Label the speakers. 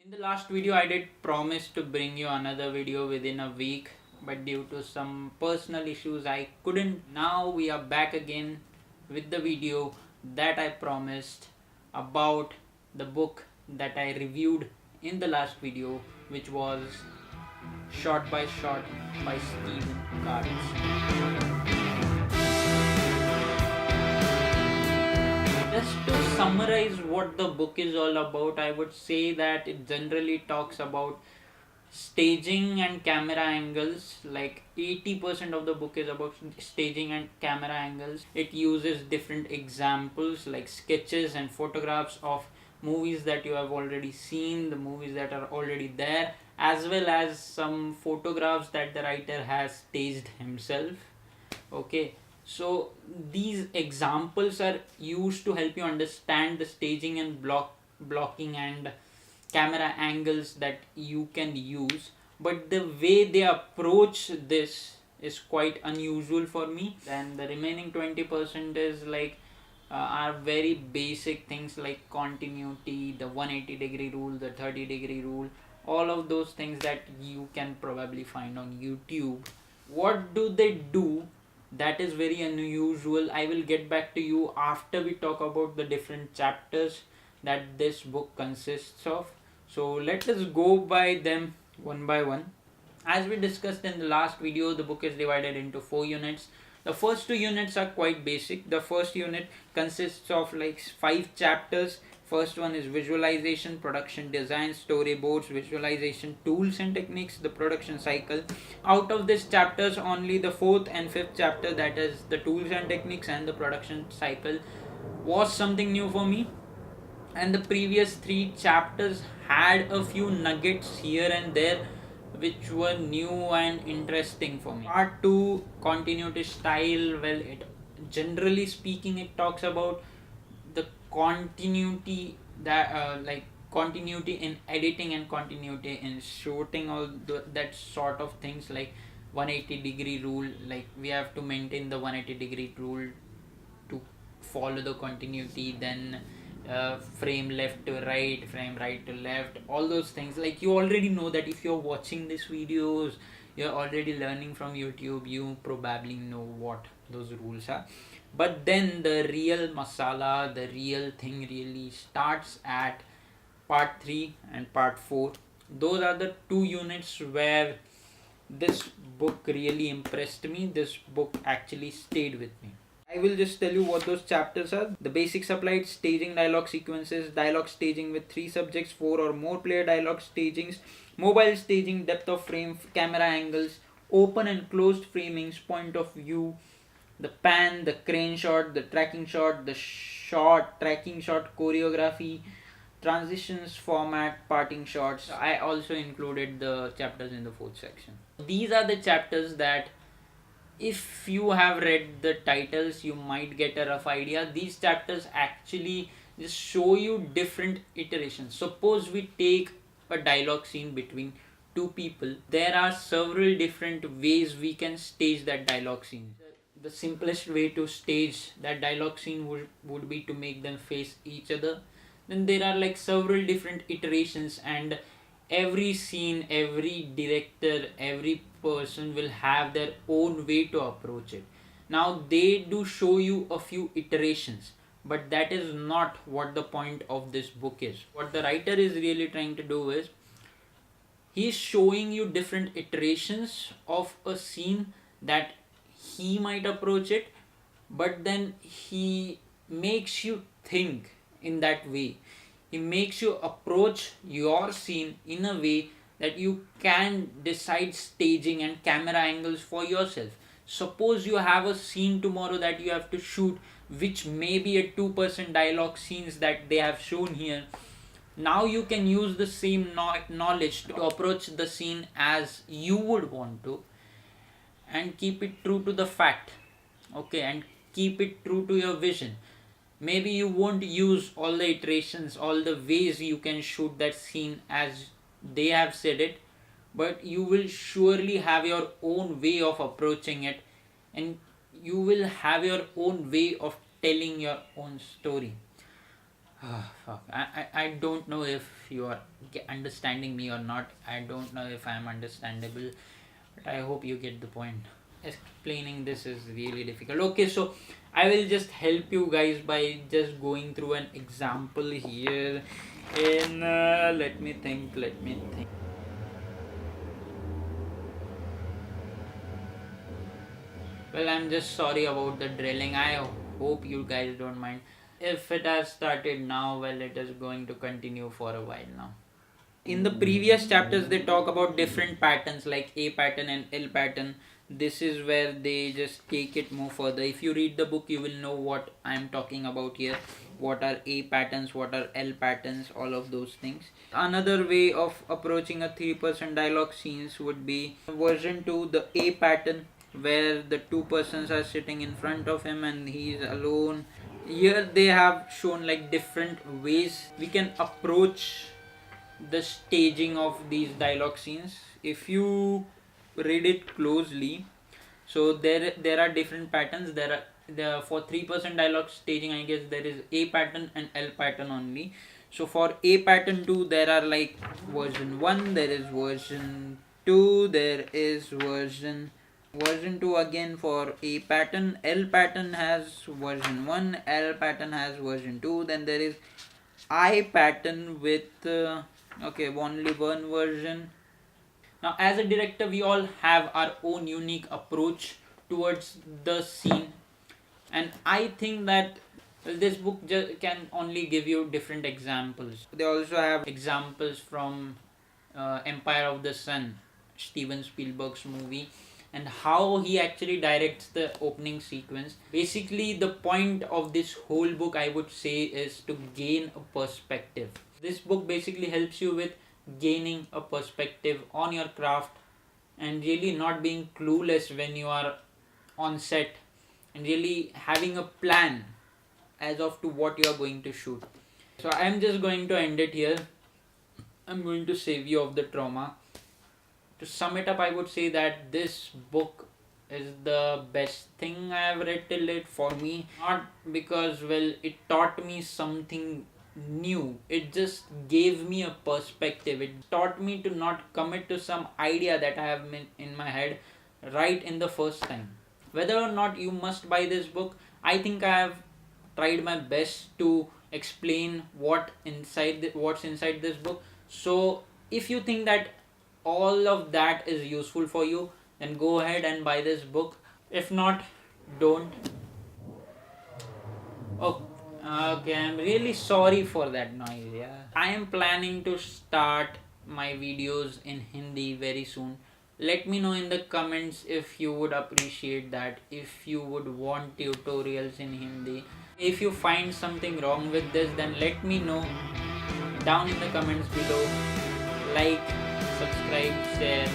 Speaker 1: In the last video, I did promise to bring you another video within a week, but due to some personal issues, I couldn't. Now we are back again with the video that I promised about the book that I reviewed in the last video, which was Shot by Shot by Steven Katz. Just to summarize what the book is all about, I would say that it generally talks about staging and camera angles. Like 80% of the book is about staging and camera angles. It uses different examples like sketches and photographs of movies that you have already seen, the movies that are already there, as well as some photographs that the writer has staged himself. Okay, so these examples are used to help you understand the staging and blocking and camera angles that you can use, but the way they approach this is quite unusual for me. Then the remaining 20% is like are very basic things like continuity, the 180-degree rule, the 30-degree rule, all of those things that you can probably find on YouTube. What do they do that is very unusual? I will get back to you after we talk about the different chapters that this book consists of. So let us go by them one by one. As we discussed in the last video, the book is divided into 4 units. The first 2 units are quite basic. The first unit consists of like 5 chapters. First one is visualization, production design, storyboards, visualization tools and techniques, the production cycle. Out of these chapters, only the 4th and 5th chapter, that is the tools and techniques and the production cycle, was something new for me. And the previous 3 chapters had a few nuggets here and there which were new and interesting for me. Part 2, continuity style. Well, it generally speaking, it talks about the continuity that continuity in editing and continuity in shooting, all that sort of things, like 180-degree rule. Like we have to maintain the 180-degree rule to follow the continuity. Then frame left to right, frame right to left, all those things. Like you already know that if you're watching these videos, you're already learning from YouTube, you probably know what those rules are. But then the real masala, the real thing really starts at part 3 and part 4. Those are the 2 units where this book really impressed me. This book actually stayed with me. I will just tell you what those chapters are. The basics applied: staging dialogue sequences, dialogue staging with 3 subjects, 4 or more player dialogue stagings, mobile staging, depth of frame, camera angles, open and closed framings, point of view, the pan, the crane shot, the tracking shot, the shot, tracking shot, choreography, transitions, format, parting shots. I also included the chapters in the 4th section. These are the chapters that, if you have read the titles, you might get a rough idea. These chapters actually just show you different iterations. Suppose we take a dialogue scene between 2 people. There are several different ways we can stage that dialogue scene. The simplest way to stage that dialogue scene would be to make them face each other. Then there are like several different iterations, and every scene, every director, every person will have their own way to approach it. Now they do show you a few iterations, but that is not what the point of this book is. What the writer is really trying to do is, he's showing you different iterations of a scene that he might approach it, but then he makes you think in that way. He makes you approach your scene in a way that you can decide staging and camera angles for yourself. Suppose you have a scene tomorrow that you have to shoot, which may be a 2% dialogue scenes that they have shown here. Now you can use the same knowledge to approach the scene as you would want to, and keep it true to the fact. Okay, and keep it true to your vision. Maybe you won't use all the iterations, all the ways you can shoot that scene as they have said it, but you will surely have your own way of approaching it, and you will have your own way of telling your own story. Fuck. I don't know if you are understanding me or not. I don't know if I am understandable, but I hope you get the point. Explaining this is really difficult. Okay, so I will just help you guys by just going through an example here. In let me think. Well, I'm just sorry about the drilling. I hope you guys don't mind. If it has started now, well, it is going to continue for a while now. In the previous chapters, they talk about different patterns like A pattern and L pattern. This is where they just take it more further. If you read the book, you will know what I'm talking about here. What are A patterns, what are L patterns, all of those things. Another way of approaching a 3% dialogue scenes would be version 2, the A pattern, where the two persons are sitting in front of him and he is alone. Here they have shown like different ways we can approach the staging of these dialogue scenes. If you read it closely, so there are different patterns. There for 3% dialogue staging, I guess there is A pattern and L pattern only. So for A pattern 2, there are like version 1, there is version 2, there is version 2 again for A pattern. L pattern has version 1, L pattern has version 2, then there is I pattern with okay, only one version. Now as a director, we all have our own unique approach towards the scene, and I think that this book can only give you different examples. They also have examples from Empire of the Sun, Steven Spielberg's movie, and how he actually directs the opening sequence. Basically, the point of this whole book, I would say, is to gain a perspective. This book basically helps you with gaining a perspective on your craft and really not being clueless when you are on set, and really having a plan as of to what you are going to shoot. So I am just going to end it here. I'm going to save you of the trauma. To sum it up, I would say that this book is the best thing I have read till date for me. Not because, well, it taught me something new. It just gave me a perspective. It taught me to not commit to some idea that I have in my head right in the first time. Whether or not you must buy this book, I think I have tried my best to explain what's inside this book. So if you think that all of that is useful for you, then go ahead and buy this book. If not, don't. Oh, okay, I'm really sorry for that noise. Yeah, I am planning to start my videos in Hindi very soon. Let me know in the comments if you would appreciate that, if you would want tutorials in Hindi. If you find something wrong with this, then let me know down in the comments below. Like, subscribe, share.